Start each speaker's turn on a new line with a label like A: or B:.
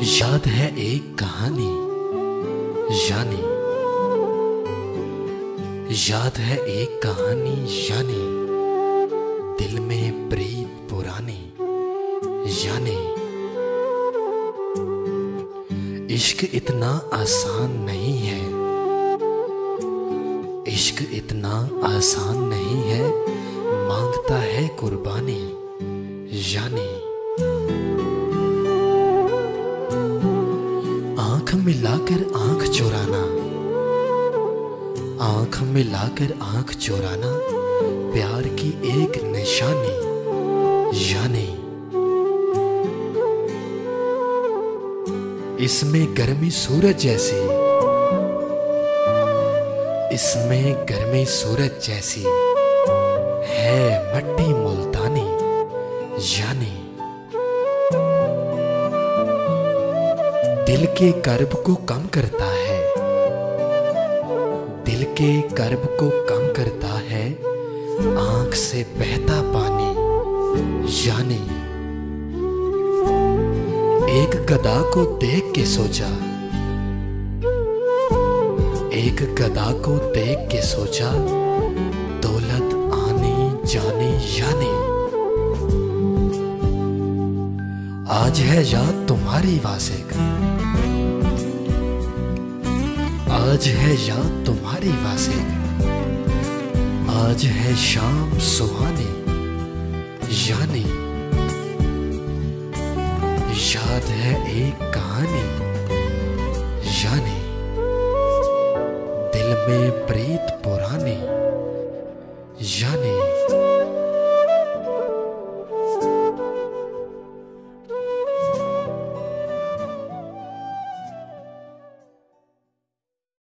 A: याद है एक कहानी यानी, याद है एक कहानी यानी, दिल में प्रीत पुरानी यानी। इश्क इतना आसान नहीं है, इश्क इतना आसान नहीं है, मांगता है कुर्बानी यानी। आंख मिलाकर आंख चुराना, आंख मिलाकर आंख चुराना, प्यार की एक निशानी यानी। इसमें गर्मी सूरज जैसी, इसमें गर्मी सूरज जैसी है मट्टी मुल्तानी यानी। दिल के कर्ब को कम करता है, दिल के कर्ब को कम करता है, आंख से बहता पानी यानी। एक गधा को देख के सोचा, एक गधा को देख के सोचा, दौलत आनी जानी यानी। आज है याद तुम्हारी वासिक, आज है याद तुम्हारी वासिक, आज है शाम सुहानी यानी। याद है एक कहानी यानी, दिल में प्रीत पुरानी यानी।